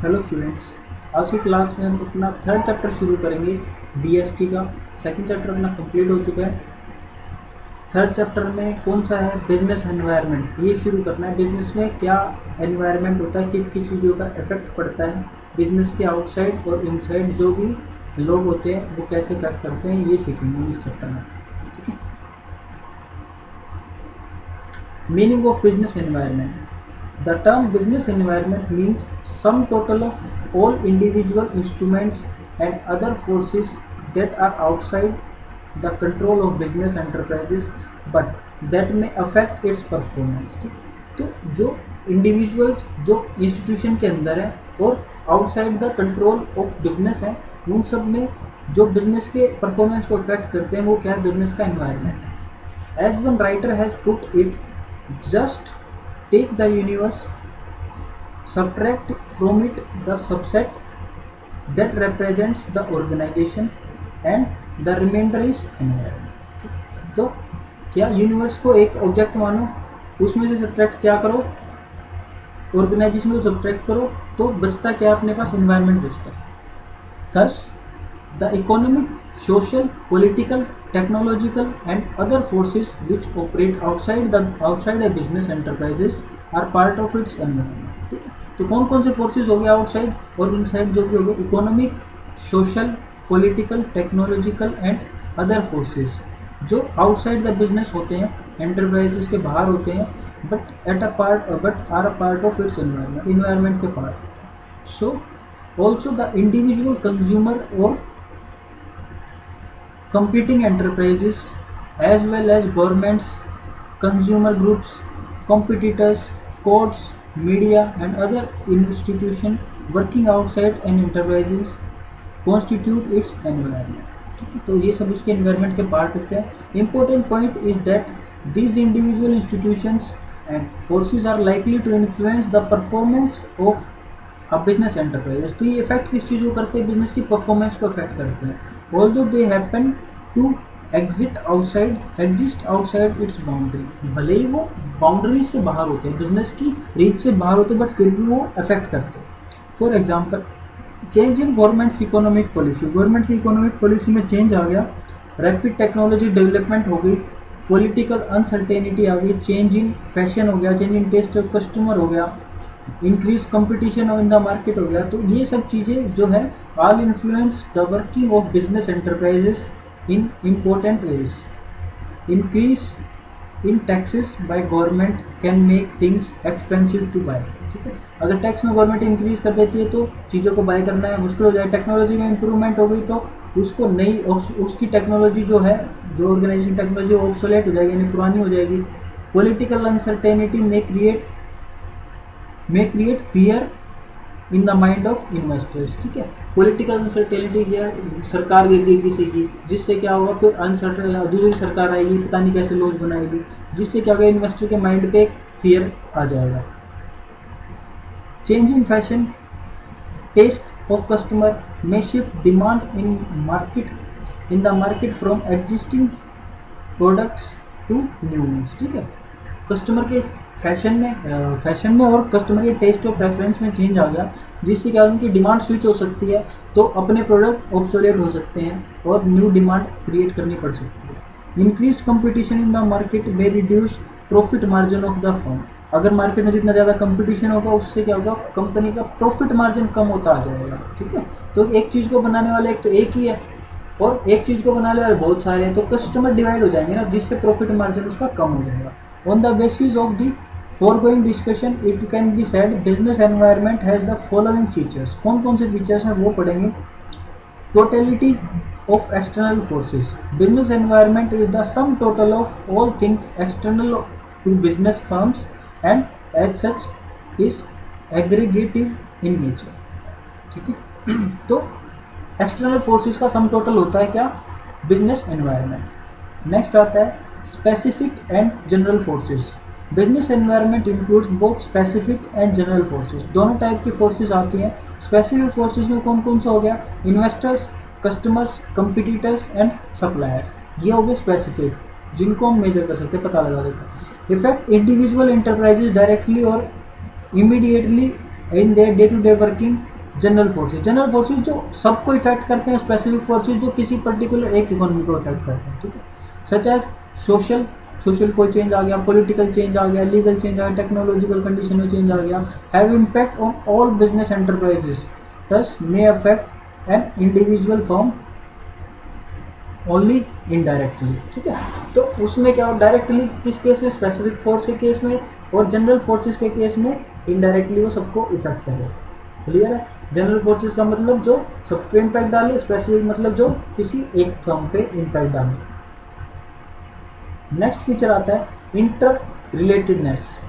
Hello students. आज की class में हम अपना थर्ड चैप्टर शुरू करेंगे बीएसटी का। सेकंड चैप्टर अपना कंप्लीट हो चुका है। थर्ड चैप्टर में कौन सा है, बिजनेस एनवायरनमेंट। ये शुरू करना है, बिजनेस में क्या एनवायरनमेंट होता है, किस किस चीज़ों का इफेक्ट पड़ता है, बिजनेस के आउटसाइड और इनसाइड जो भी लोग होते हैं वो कैसे इफेक्ट करते हैं, ये सीखेंगे इस चैप्टर में। ठीक है। Meaning of business environment. The term business environment means sum total of all individual instruments and other forces that are outside the control of business enterprises but that may affect its performance। ठीक है। तो जो individuals जो institution के अंदर है और outside the control of business है, उन सब में जो बिजनेस के परफॉर्मेंस को इफेक्ट करते हैं वो क्या है, बिजनेस का एनवायरनमेंट है। As one writer has put it, just take the universe, subtract from it the subset that represents the organization and the remainder is environment। तो क्या यूनिवर्स को एक ऑब्जेक्ट मानो, उसमें से सब्ट्रैक्ट क्या करो, ऑर्गेनाइजेशन को सब्ट्रैक्ट करो, तो बचता क्या अपने पास, एनवायरनमेंट बचता है। Thus, the economic, social, political, technological, and other forces which operate outside a business enterprises are part of its environment। ठीक है। तो कौन कौन से फोर्सेस हो गए आउटसाइड और इनसाइड जो भी हो गए, economic, social, political, technological and other forces जो आउटसाइड द बिजनेस होते हैं, एंटरप्राइजेस के बाहर होते हैं, but are a part of its environment के part. So also the individual consumer or competing enterprises as well as governments, consumer groups, competitors, courts, media and other institutions working outside an enterprises constitute its environment। ठीक है। तो ये सब उसके environment के part होते हैं। Important point is that these individual institutions and forces are likely to influence the performance of अब बिजनेस एंटरप्राइजेस। तो ये इफेक्ट किस चीज़ को करते हैं, बिजनेस की परफॉर्मेंस को इफेक्ट करते हैं। Although they happen to exist outside its boundary, भले ही वो बाउंड्री से बाहर होते हैं, बिजनेस की रीच से बाहर होते हैं, बट फिर भी वो इफेक्ट करते हैं। For example, change in governments economic policy, government की इकोनॉमिक पॉलिसी में चेंज आ गया, रैपिड टेक्नोलॉजी डेवलपमेंट हो गई, पॉलिटिकल अनसर्टेनिटी आ गई, चेंज इन फैशन हो गया, change in taste of customer हो गया, increase competition in the market हो गया। तो ये सब चीज़ें जो है all influence the working of business enterprises in important ways. Increase in taxes by government can make things expensive to buy. ठीक है। अगर टैक्स में गवर्नमेंट इंक्रीज कर देती है तो चीज़ों को बाय करना है मुश्किल हो जाए। टेक्नोलॉजी में इंप्रूवमेंट हो गई तो उसको नई उसकी टेक्नोलॉजी जो है, जो ऑर्गेनाइजेशन टेक्नोलॉजी ऑब्सोलेट हो जाएगी, यानी पुरानी हो जाएगी। Political uncertainty may create fear in the mind of investors. ठीक है। पॉलिटिकल अनसर्टेनिटी, सरकार गिर किसी की, जिससे क्या होगा, फिर अनसर्टन दूसरी सरकार आएगी, पता नहीं कैसे लॉज बनाएगी, जिससे क्या होगा, इन्वेस्टर के माइंड पे एक फियर आ जाएगा। Change in fashion, taste of customer may shift demand in the market from existing products to new means. ठीक है। कस्टमर के फैशन में और कस्टमर के टेस्ट और प्रेफरेंस में चेंज आ गया, जिससे क्या उनकी डिमांड स्विच हो सकती है, तो अपने प्रोडक्ट ऑब्सोलेट हो सकते हैं और न्यू डिमांड क्रिएट करनी पड़ सकती है। Increase competition in the market में reduce profit margin of the firm. अगर मार्केट में जितना ज़्यादा कंपटीशन होगा उससे क्या होगा, कंपनी का प्रॉफिट मार्जिन कम होता आ जाएगा। ठीक है। तो एक चीज़ को बनाने वाले एक तो एक ही है और एक चीज़ को बनाने वाले बहुत सारे हैं, तो कस्टमर डिवाइड हो जाएंगे ना, जिससे प्रॉफिट मार्जिन उसका कम हो जाएगा। On the basis of the foregoing discussion, it can be said business environment has the following features। कौन कौन से फीचर्स हैं वो पढ़ेंगे। Totality of external forces, business environment is the sum total of all things external to business firms and as such is aggregative in nature। ठीक है। तो external forces का सम टोटल होता है क्या, बिजनेस एनवायरनमेंट। नेक्स्ट आता है specific and general forces. Business environment includes both specific and general forces. दोनों टाइप की फोर्सेस आती हैं। स्पेसिफिक फोर्सेस में कौन कौन सा हो गया, investors, customers, competitors and supplier. ये हो गए स्पेसिफिक, जिनको हम मेजर कर सकते हैं, पता लगा सकते हैं। इफेक्ट इंडिविजुअल एंटरप्राइजेज डायरेक्टली और immediately in their day-to-day working general forces जो सबको इफेक्ट करते हैं, स्पेसिफिक फोर्सेज जो किसी पर्टिकुलर एक इकोनॉमी को इफेक्ट करते हैं, ठीक है। सच एज सोशल, सोशल कोई चेंज आ गया, पॉलिटिकल चेंज आ गया, लीगल चेंज आ गया, टेक्नोलॉजिकल कंडीशन में चेंज आ गया, have impact on all business enterprises, thus may affect an individual firm only indirectly, ठीक है। तो उसमें क्या हो, डायरेक्टली किस केस में, स्पेसिफिक फोर्स के केस में, और जनरल फोर्सेस के केस में इनडायरेक्टली वो सबको इफेक्ट करे। क्लियर है। जनरल फोर्सेस का मतलब जो सब पे इम्पैक्ट डाले, स्पेसिफिक मतलब जो किसी एक फर्म पे इम्पैक्ट डाले। नेक्स्ट फीचर आता है इंटर रिलेटेडनेस।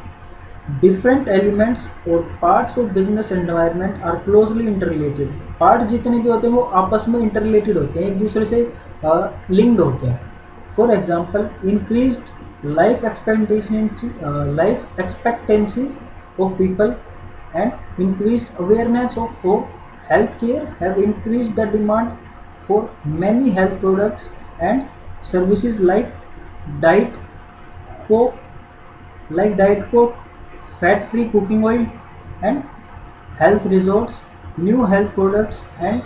डिफरेंट एलिमेंट्स और parts of business environment are closely interrelated. Part जितने भी होते हैं वो आपस में इंटर रिलेटेड होते हैं, एक दूसरे से लिंक्ड होते हैं। For example, increase life expectancy of people and increase awareness of for health care have increase the demand for many health products and services like diet Coke, fat-free cooking oil and health resorts. New health products and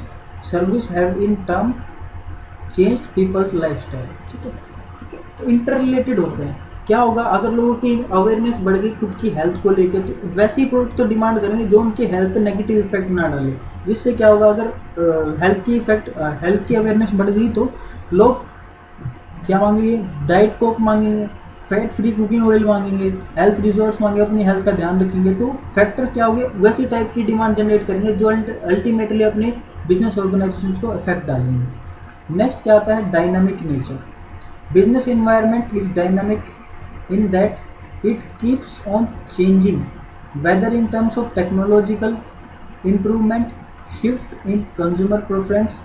service have in turn changed people's lifestyle. ठीक है, ठीक है। तो inter related होते हैं। क्या होगा, अगर लोगों की अवेयरनेस बढ़ गई खुद की हेल्थ को लेकर, तो वैसी प्रोडक्ट तो डिमांड करेंगे जो उनकी हेल्थ पे नेगेटिव इफेक्ट ना डाले। जिससे क्या होगा, अगर हेल्थ की अवेयरनेस बढ़ गई तो लोग क्या मांगेंगे, डाइट कोक मांगेंगे, फैट फ्री कुकिंग ऑयल मांगेंगे, हेल्थ रिजोर्ट्स मांगेंगे, अपनी हेल्थ का ध्यान रखेंगे। तो फैक्टर क्या होंगे, वैसी टाइप की डिमांड जनरेट करेंगे जो अल्टीमेटली अपने बिजनेस ऑर्गेनाइजेशन को इफेक्ट डालेंगे। नेक्स्ट क्या आता है, dynamic nature. Business environment is dynamic in that it keeps on changing, whether in terms of technological improvement, shift in consumer preference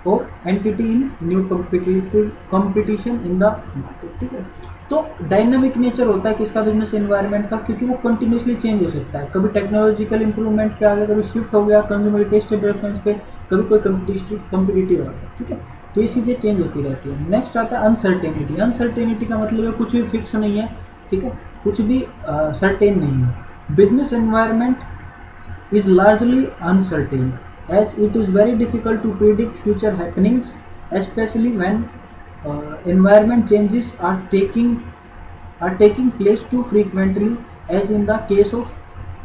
और entity in new competition in the market. ठीक है। तो dynamic nature होता है किसका, business environment का, क्योंकि वो कंटिन्यूसली चेंज हो सकता है। कभी टेक्नोलॉजिकल इंप्रूवमेंट पे आ गया, कभी शिफ्ट हो गया कंज्यूमर टेस्ट प्रेफरेंस पे, कभी कोई कम्पिटिटिव आ गया। ठीक है। तो ये चीज़ें चेंज होती रहती है। नेक्स्ट आता है अनसर्टेनिटी। अनसर्टेनिटी का मतलब है कुछ भी फिक्स नहीं है, ठीक है, कुछ भी सर्टेन नहीं है। Business environment is largely uncertain as it is very difficult to predict future happenings, especially when environment changes are taking place too frequently, as in the case of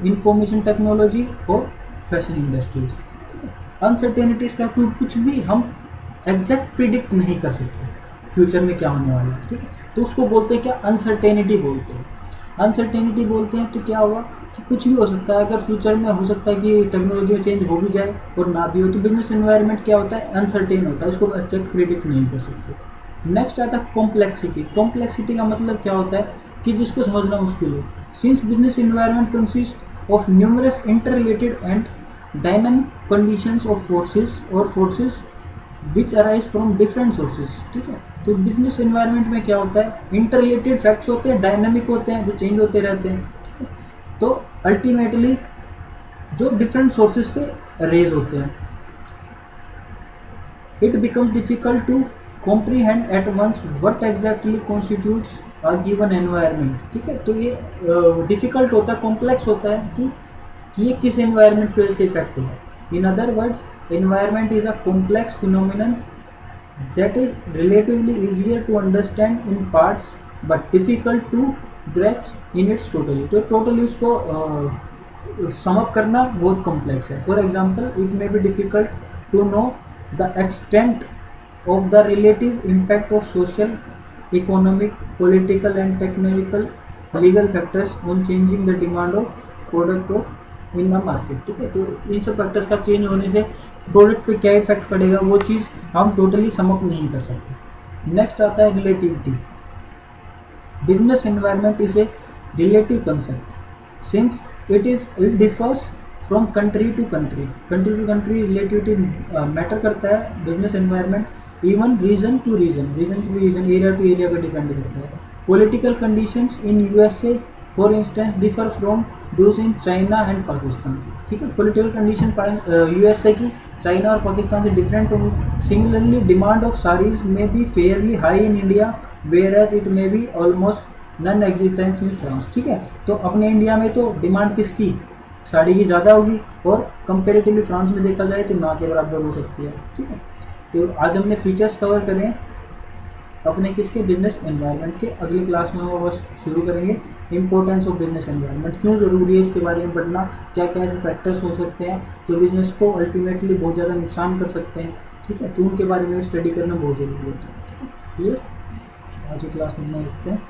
information technology or fashion industries. Uncertainties का कुछ भी हम exact predict नहीं कर सकते future में क्या होने वाला है। ठीक है। तो उसको बोलते हैं क्या, अनसर्टेनिटी बोलते हैं। अनसर्टेनिटी बोलते हैं तो क्या होगा कि कुछ भी हो सकता है। अगर फ्यूचर में हो सकता है कि टेक्नोलॉजी में चेंज हो भी जाए और ना भी हो, तो बिजनेस एनवायरनमेंट क्या होता है, अनसर्टेन होता है, उसको एग्जैक्ट प्रिडिक्ट नहीं कर सकते। नेक्स्ट आता है कॉम्प्लेक्सिटी। कॉम्प्लेक्सिटी का मतलब क्या होता है कि जिसको समझना मुश्किल हो। Since business environment consist of numerous inter related and dynamic conditions of forces which arise from different sources. ठीक है। तो बिजनेस एनवायरनमेंट में क्या होता है, इंटर रिलेटेड फैक्ट्स होते हैं, डायनामिक होते हैं, जो चेंज होते रहते हैं। ठीक है। तो अल्टीमेटली जो डिफरेंट सोर्सेज से रेज होते हैं, it becomes difficult to comprehend at once what exactly constitutes a given environment. ठीक है। तो ये डिफिकल्ट होता है, कॉम्प्लेक्स होता है कि ये किस एनवायरनमेंट की वजह से इफेक्ट हुआ। In other words, environment is a complex phenomenon that is relatively easier to understand in parts but difficult to grasp in its totally। तो टोटली उसको सम अप करना बहुत कॉम्प्लेक्स है। For example, it may be difficult to know the extent of the relative impact of social, economic, political and technical legal factors on changing the demand of product of in the market. ठीक है। तो इन सब factors का change होने से product पे क्या effect पड़ेगा, वो चीज़ हम टोटली सम अप नहीं कर सकते। नेक्स्ट आता है relativity. Business environment is a relative concept since it differs from country to country relativity matter करता है। Business environment even region to region, area to area पर डिपेंड करता है। Political conditions in USA for instance differ from those in China and Pakistan. ठीक है। Political condition USA की China और पाकिस्तान से डिफरेंट होंगी। Similarly, demand of saris may be fairly high in India whereas it may be almost non existence in France. ठीक है। तो अपने इंडिया में तो डिमांड किसकी, साड़ी की ज़्यादा होगी और कंपेरेटिवली फ्रांस में देखा जाए तो ना के बराबर हो सकती है। ठीक है, तो आज हमने फीचर्स कवर करें अपने किसके, बिजनेस एनवायरनमेंट के। अगली क्लास में हम बस शुरू करेंगे इंपॉर्टेंस ऑफ बिजनेस एनवायरनमेंट, क्यों ज़रूरी है इसके बारे में पढ़ना, क्या क्या ऐसे फैक्टर्स हो सकते हैं जो बिजनेस को अल्टीमेटली बहुत ज़्यादा नुकसान कर सकते हैं। ठीक है, तो उनके बारे में स्टडी करना बहुत ज़रूरी होता है। ठीक है, क्लियर। आज की क्लास में इतना रखते हैं।